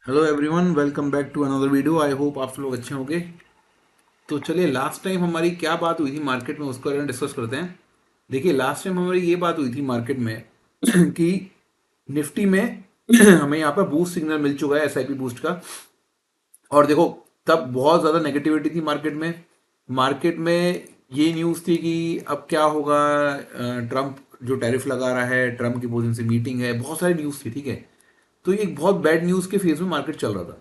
Hello everyone, welcome back to another video. I hope आप लोग अच्छे होंगे। तो चलिए, लास्ट टाइम हमारी क्या बात हुई थी मार्केट में उसको डिस्कस करते हैं। देखिए, लास्ट टाइम हमारी ये बात हुई थी मार्केट में कि निफ्टी में हमें यहाँ पर बूस्ट सिग्नल मिल चुका है एसआईपी बूस्ट का। और देखो, तब बहुत ज़्यादा नेगेटिविटी थी मार्केट में ये न्यूज़ थी कि अब क्या होगा। ट्रम्प जो टैरिफ लगा रहा है, ट्रम्प की पोजीशन से मीटिंग है, बहुत सारी न्यूज़ थी, ठीक है। तो ये एक बहुत बैड न्यूज़ के फेज में मार्केट चल रहा था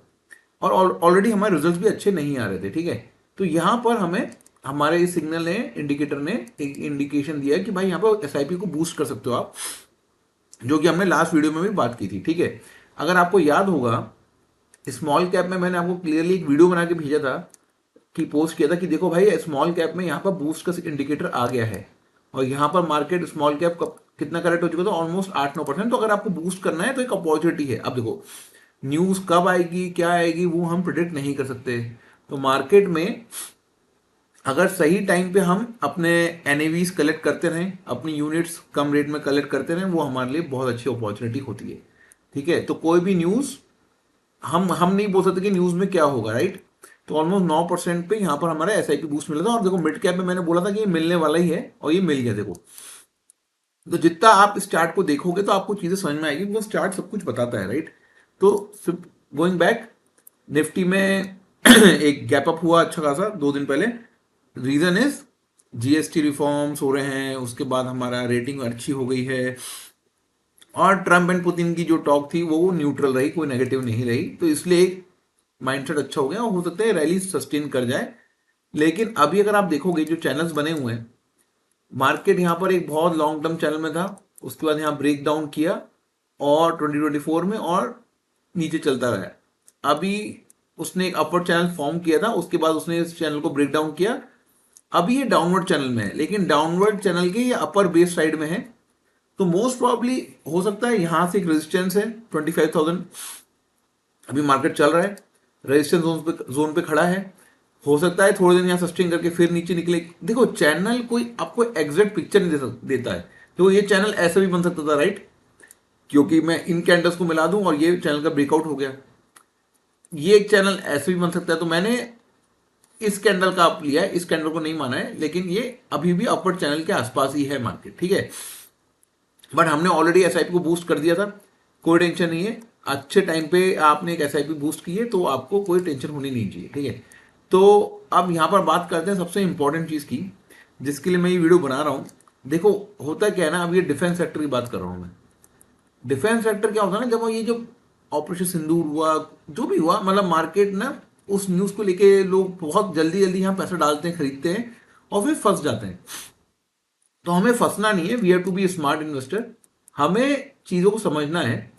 और ऑलरेडी हमारे रिजल्ट्स भी अच्छे नहीं आ रहे थे, ठीक है। तो यहाँ पर हमें हमारे इस सिग्नल ने, इंडिकेटर ने एक इंडिकेशन दिया है कि भाई यहाँ पर एसआईपी को बूस्ट कर सकते हो आप, जो कि हमने लास्ट वीडियो में भी बात की थी, ठीक है। अगर आपको याद होगा, स्मॉल कैप में मैंने आपको क्लियरली एक वीडियो बना के भेजा था कि पोस्ट किया था कि देखो भाई, स्मॉल कैप में यहाँ पर बूस्ट का इंडिकेटर आ गया है और यहाँ पर मार्केट स्मॉल कैप कितना करेक्ट हो चुका था, ऑलमोस्ट 8-9%। तो अगर आपको बूस्ट करना है तो एक अपॉर्चुनिटी है। अब देखो, न्यूज़ कब आएगी, क्या आएगी, वो हम प्रिडिक्ट नहीं कर सकते। तो मार्केट में अगर सही टाइम पे हम अपने एनएवीज कलेक्ट करते रहें, अपनी यूनिट्स कम रेट में कलेक्ट करते रहें, वो हमारे लिए बहुत अच्छी अपॉर्चुनिटी होती है, ठीक है। तो कोई भी न्यूज़ हम नहीं बोल सकते कि न्यूज़ में क्या होगा, राइट। तो ऑलमोस्ट 9% पे यहाँ पर हमारा एसआईपी बूस्ट मिला था। और देखो, मिड कैप में मैंने बोला था कि ये मिलने वाला ही है और ये मिल गया। देखो, तो जितना आप इस चार्ट को देखोगे तो आपको चीज़ें समझ में आएगी, बिकॉज चार्ट सब कुछ बताता है, राइट। तो गोइंग बैक, निफ्टी में एक गैप अप हुआ अच्छा खासा 2 दिन पहले। रीजन इज जीएसटी रिफॉर्म्स हो रहे हैं, उसके बाद हमारा रेटिंग अच्छी हो गई है और ट्रम्प एंड पुतिन की जो टॉक थी वो न्यूट्रल रही, कोई नेगेटिव नहीं रही। तो इसलिए एक माइंडसेट अच्छा हो गया और हो सकता है रैली सस्टेन कर जाए। लेकिन अभी अगर आप देखोगे जो चैनल्स बने हुए हैं, मार्केट यहाँ पर एक बहुत लॉन्ग टर्म चैनल में था, उसके बाद यहाँ ब्रेक डाउन किया और 2024 में और नीचे चलता रहा। अभी उसने एक अपवर्ड चैनल फॉर्म किया था, उसके बाद उसने इस चैनल को ब्रेक डाउन किया। अभी ये डाउनवर्ड चैनल में है, लेकिन डाउनवर्ड चैनल के ये अपर बेस साइड में है। तो मोस्ट प्रॉब्ली हो सकता है यहाँ से एक रेजिस्टेंस है 25,000। अभी मार्केट चल रहा है, रेजिस्टेंस जोन पे खड़ा है। हो सकता है थोड़े दिन यहाँ सस्टेन करके फिर नीचे निकले। देखो, चैनल कोई आपको एग्जैक्ट पिक्चर नहीं देता है। तो ये चैनल ऐसा भी बन सकता था, राइट, क्योंकि मैं इन कैंडल्स को मिला दूं और ये चैनल का ब्रेकआउट हो गया। ये एक चैनल ऐसे भी बन सकता है। तो मैंने इस कैंडल का आप लिया है, इस कैंडल को नहीं माना है, लेकिन ये अभी भी अपवर्ड चैनल के आसपास ही है मार्केट, ठीक है। बट हमने ऑलरेडी एसआईपी को बूस्ट कर दिया था, कोई टेंशन नहीं है। अच्छे टाइम पे आपने एक एसआईपी बूस्ट की है तो आपको कोई टेंशन होनी नहीं चाहिए, ठीक है। तो अब यहाँ पर बात करते हैं सबसे इंपॉर्टेंट चीज़ की, जिसके लिए मैं ये वीडियो बना रहा हूँ। देखो, होता क्या है ना, अब ये डिफेंस सेक्टर की बात कर रहा हूँ मैं। डिफेंस सेक्टर क्या होता है ना, जब ये जो ऑपरेशन सिंदूर हुआ, जो भी हुआ, मतलब मार्केट ना उस न्यूज़ को लेके लोग बहुत जल्दी जल्दी यहाँ पैसा डालते हैं, खरीदते हैं और फिर फंस जाते हैं। तो हमें फंसना नहीं है, we have to be smart investor. हमें चीज़ों को समझना है।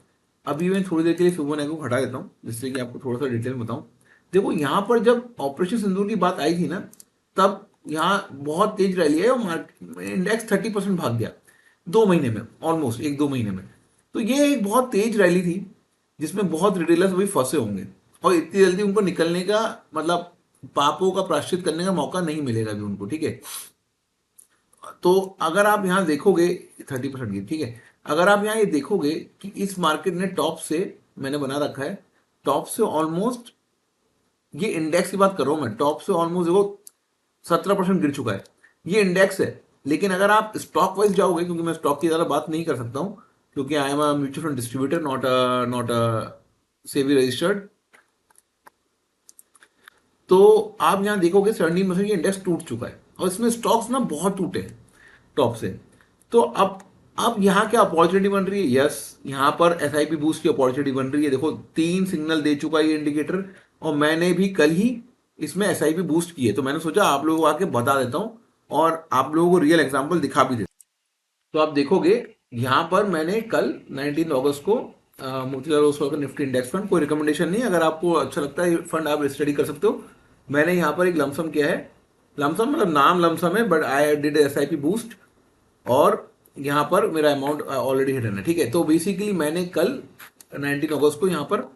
अभी मैं थोड़ी देर के लिए फिबोनाची को हटा देता हूँ, जिससे कि आपको थोड़ा सा डिटेल में बताऊँ। देखो, यहाँ पर जब ऑपरेशन सिंदूर की बात आई थी ना, तब यहाँ बहुत तेज रैली है और मार्केट इंडेक्स 30% भाग गया 2 महीने में, ऑलमोस्ट 1-2 महीने में। तो ये एक बहुत तेज रैली थी, जिसमें बहुत रिटेलर्स अभी फंसे होंगे और इतनी जल्दी उनको निकलने का, मतलब पापों का प्रायश्चित करने का मौका नहीं मिलेगा अभी उनको, ठीक है। तो अगर आप यहाँ देखोगे 30% की, ठीक है। अगर आप यहाँ ये देखोगे कि इस मार्केट ने टॉप से, मैंने बना रखा है, टॉप से ऑलमोस्ट, ये इंडेक्स की बात कर रहा हूँ मैं, टॉप से ऑलमोस्ट देखो 17% गिर चुका है। ये इंडेक्स है। लेकिन अगर आप स्टॉक वाइज जाओगे, क्योंकि मैं स्टॉक की ज़्यादा बात नहीं कर सकता हूँ, क्योंकि I am a mutual fund distributor, not a SEBI registered. तो आप यहाँ देखोगे 17% ये इंडेक्स टूट चुका है और इसमें स्टॉक्स ना बहुत टूटे हैं टॉप से। तो अब यहाँ क्या अपॉर्चुनिटी बन रही है? यस, यहाँ पर एसआईपी बूस्ट की अपॉर्चुनिटी बन रही है। देखो, 3 सिग्नल दे चुका है ये इंडिकेटर और मैंने भी कल ही इसमें एसआईपी बूस्ट की है। तो मैंने सोचा आप लोगों को आके बता देता हूँ और आप लोगों को रियल एग्जाम्पल दिखा भी देता हूँ। तो आप देखोगे, यहाँ पर मैंने कल 19 अगस्त को मोतीलाल ओसवाल का निफ्टी इंडेक्स फंड, कोई रिकमेंडेशन नहीं, अगर आपको अच्छा लगता है फंड आप स्टडी कर सकते हो। मैंने यहाँ पर एक लमसम किया है। लमसम मतलब नाम लमसम है, but I did SIP boost और यहाँ पर मेरा अमाउंट ऑलरेडी हिडन है, ठीक है। तो बेसिकली मैंने कल 19 अगस्त को यहाँ पर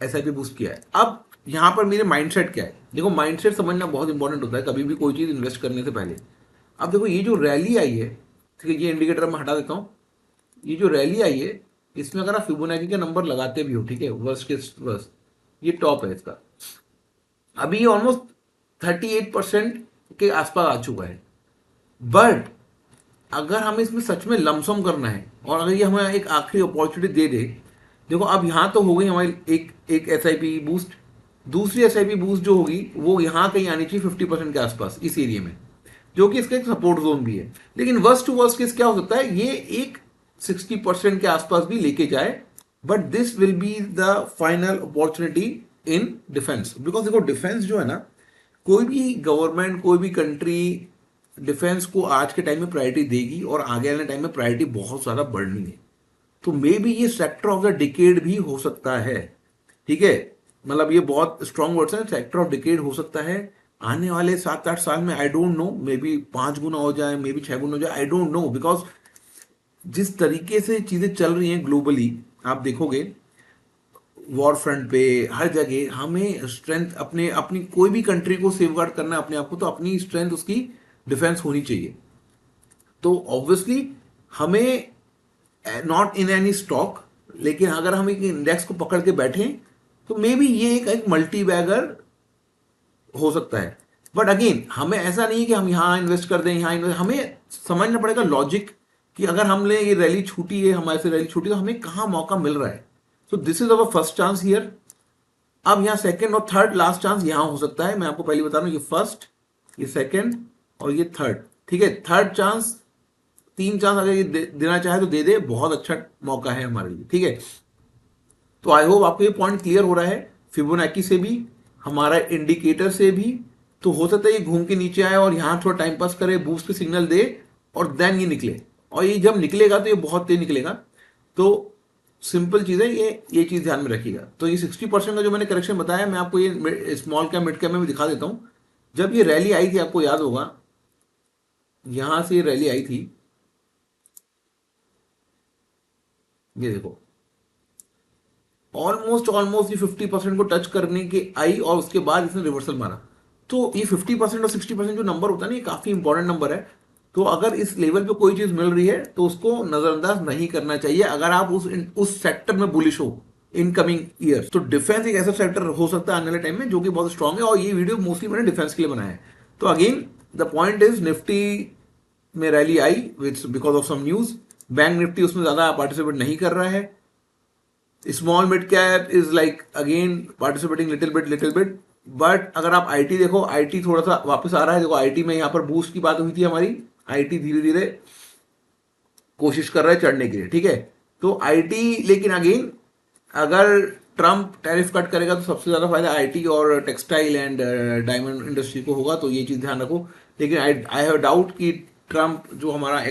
एसआईपी बूस्ट किया है। अब यहाँ पर मेरे माइंडसेट क्या है? देखो, माइंडसेट समझना बहुत इंपॉर्टेंट होता है कभी भी कोई चीज़ इन्वेस्ट करने से पहले। अब देखो, ये जो रैली आई है, ठीक है, ये इंडिकेटर मैं हटा देता हूँ। ये जो रैली आई है, इसमें अगर आप फिबोनाची के नंबर लगाते भी हो, ठीक है, वर्स्ट के वर्स्ट, ये टॉप है इसका। अभी ये ऑलमोस्ट 38% के आसपास आ चुका है। बट अगर हमें इसमें सच में लमसम करना है और अगर ये हमें एक आखिरी अपॉर्चुनिटी दे दे, देखो अब यहाँ तो हो गई हमारी एक एक एस आई पी बूस्ट, दूसरी एस आई पी बूस्ट जो होगी वो यहाँ कहीं आनी चाहिए 50% के आसपास इस एरिया में, जो कि इसका एक सपोर्ट जोन भी है। लेकिन वर्स्ट टू वर्स्ट केस क्या हो सकता है, ये एक 60% के आसपास भी लेके जाए, but this will be the final opportunity in defence. Because देखो डिफेंस जो है ना, कोई भी गवर्नमेंट कोई भी कंट्री डिफेंस को आज के टाइम में प्रायोरिटी देगी और आगे आने टाइम में प्रायोरिटी बहुत ज़्यादा बढ़नी है। तो मे बी ये सेक्टर ऑफ द डिकेड भी हो सकता है, ठीक है, मतलब ये बहुत स्ट्रॉन्ग वर्ड्स है, सेक्टर ऑफ डिकेड हो सकता है आने वाले 7-8 साल में। I don't know, may be 5 गुना हो जाए, मे बी 6 गुना हो जाए, आई डोंट नो। बिकॉज जिस तरीके से चीज़ें चल रही हैं ग्लोबली, आप देखोगे वॉर फ्रंट पे हर जगह हमें स्ट्रेंथ अपने अपनी कोई भी कंट्री को सेफगार्ड करना है अपने आप को, तो अपनी स्ट्रेंथ उसकी डिफेंस होनी चाहिए। तो ऑब्वियसली हमें नॉट इन एनी स्टॉक, लेकिन अगर हम एक इंडेक्स को पकड़ के बैठे तो मे बी ये एक मल्टी बैगर हो सकता है। बट अगेन हमें ऐसा नहीं है कि हम यहाँ इन्वेस्ट कर दें, यहाँ इन्वेस्ट, हमें समझना पड़ेगा लॉजिक कि अगर हमने ये रैली छूटी है, हमारे से रैली छूटी, तो हमें कहाँ मौका मिल रहा है। So this is our first chance here. अब यहाँ सेकंड और थर्ड लास्ट चांस यहाँ हो सकता है। मैं आपको पहले बता रहा हूँ, ये फर्स्ट, ये सेकंड और ये थर्ड, ठीक है। थर्ड चांस, 3 चांस अगर ये देना चाहे तो दे दे, बहुत अच्छा मौका है हमारे लिए, ठीक है। तो आई होप आपको ये पॉइंट क्लियर हो रहा है, फिबोनाची से भी, हमारा इंडिकेटर से भी। तो हो सकता है ये घूम के नीचे आए और यहाँ थोड़ा टाइम पास करे, बूस्ट के सिग्नल दे और देन ये निकले, और ये जब निकलेगा तो ये बहुत तेज निकलेगा। तो सिंपल चीज़ है, ये चीज़ ध्यान में रखिएगा। तो ये 60% का जो मैंने करेक्शन बताया, मैं आपको ये स्मॉल कैप मिड कैप में भी दिखा देता हूँ। जब ये रैली आई थी, आपको याद होगा, यहाँ से ये रैली आई थी, ये देखो ऑलमोस्ट ऑलमोस्ट ये 50% को टच करने के आई और उसके बाद इसने रिवर्सल मारा। तो ये 50% और 60% जो नंबर होता है ना, ये काफी इंपॉर्टेंट नंबर है। तो अगर इस लेवल पे कोई चीज मिल रही है तो उसको नजरअंदाज नहीं करना चाहिए, अगर आप उस सेक्टर में बुलिश हो इन कमिंग ईयर्स। तो डिफेंस एक ऐसा सेक्टर हो सकता है आने वाले टाइम में जो कि बहुत स्ट्रांग है, और ये वीडियो मोस्टली मैंने डिफेंस के लिए बनाया है। तो again the point is, Nifty में रैली आई which because of some news, bank Nifty उसमें ज्यादा पार्टिसिपेट नहीं कर रहा है। Small mid cap is like again participating little bit. But अगर आप आईटी देखो, आईटी थोड़ा सा वापस आ रहा है। देखो आईटी में यहाँ पर बूस्ट की बात हुई थी हमारी, आईटी धीरे धीरे कोशिश कर रहा है चढ़ने के लिए, ठीक है। तो आईटी, लेकिन अगेन अगर ट्रम्प टैरिफ कट करेगा तो सबसे ज्यादा फायदा आईटी और टेक्सटाइल एंड डायमंड इंडस्ट्री को होगा, तो ये चीज ध्यान रखो। लेकिन आई हैव डाउट कि ट्रम्प जो हमारा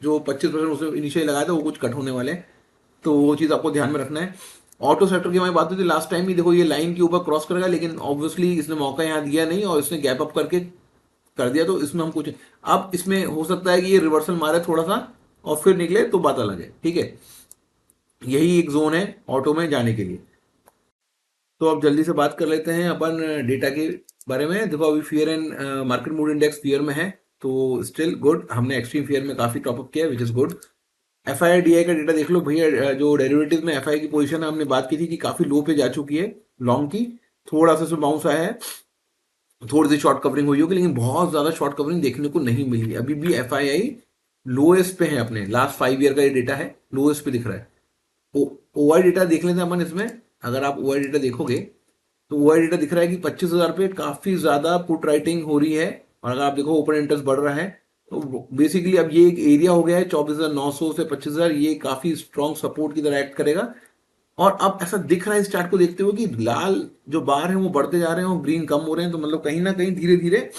जो 25% उसने इनिशियली लगाया था वो कुछ कट होने वाले हैं, तो वो चीज़ आपको ध्यान में रखना है। ऑटो सेक्टर की हमारी बात हुई थी लास्ट टाइम ही, देखो ये लाइन के ऊपर क्रॉस करेगा, लेकिन ऑब्वियसली इसने मौका यहाँ दिया नहीं और इसने गैप अप करके कर दिया, तो इसमें हम कुछ, अब इसमें हो सकता है कि ये रिवर्सल मारे थोड़ा सा और फिर निकले तो बात अलग है, ठीक है। यही एक जोन है ऑटो में जाने के लिए। तो अब जल्दी से बात कर लेते हैं अपन डेटा के बारे में। देखो अभी fear and market mood index fear में है, तो स्टिल गुड, हमने एक्सट्रीम फियर में काफी टॉपअप किया, which is good. F I D I का डेटा देख लो भैया, जो डेरिवेटिव में एफ आई की पोजीशन है, हमने बात की थी कि काफी लो पे जा चुकी है लॉन्ग की, थोड़ा सा उसमें बाउंस आया है, थोड़ी सी शॉर्ट कवरिंग हुई होगी, लेकिन बहुत ज्यादा शॉर्ट कवरिंग देखने को नहीं मिली। अभी भी एफ आई आई लोएस्ट पे है, अपने लास्ट 5 ईयर का ये डेटा है, लोएस्ट पे दिख रहा है। ओ आई डेटा देख लेते हैं अपन इसमें। अगर आप ओ आई डेटा देखोगे तो ओ आई डेटा दिख रहा है कि 25,000 पे काफी ज्यादा पुट राइटिंग हो रही है, और अगर आप देखो ओपन इंटरेस्ट बढ़ रहा है, तो बेसिकली अब ये एक एरिया हो गया है 24,900 से 25,000, ये काफी स्ट्रॉन्ग सपोर्ट की तरह एक्ट करेगा। और अब ऐसा दिख रहा है इस चार्ट को देखते हुए कि लाल जो बार है वो बढ़ते जा रहे हैं और ग्रीन कम हो रहे हैं, तो मतलब कहीं ना कहीं धीरे धीरे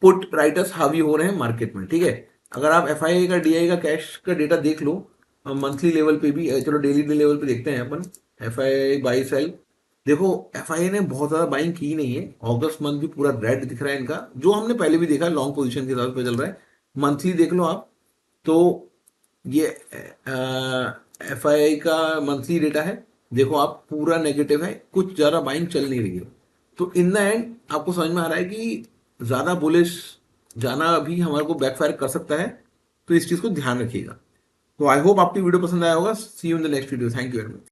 पुट राइटर्स हावी हो रहे हैं मार्केट में, ठीक है। अगर आप एफ आई का डी आई का कैश का डेटा देख लो मंथली लेवल पे भी, चलो डेली लेवल पे देखते हैं अपन। एफ आई बाई सेल, देखो एफ आई ने बहुत ज्यादा बाइंग की नहीं है, अगस्त मंथ भी पूरा रेड दिख रहा है इनका, जो हमने पहले भी देखा लॉन्ग पोजीशन के हिसाब से चल रहा है। मंथली देख लो आप, तो ये एफ आई का मंथली डेटा है, देखो आप पूरा नेगेटिव है, कुछ ज्यादा बाइंग चल नहीं रही है। तो इन द एंड आपको समझ में आ रहा है कि ज्यादा बुलिश जाना अभी हमारे को बैकफायर कर सकता है, तो इस चीज को ध्यान रखिएगा। तो आई होप आपकी वीडियो पसंद आया होगा। See you in the next video. Thank you very much.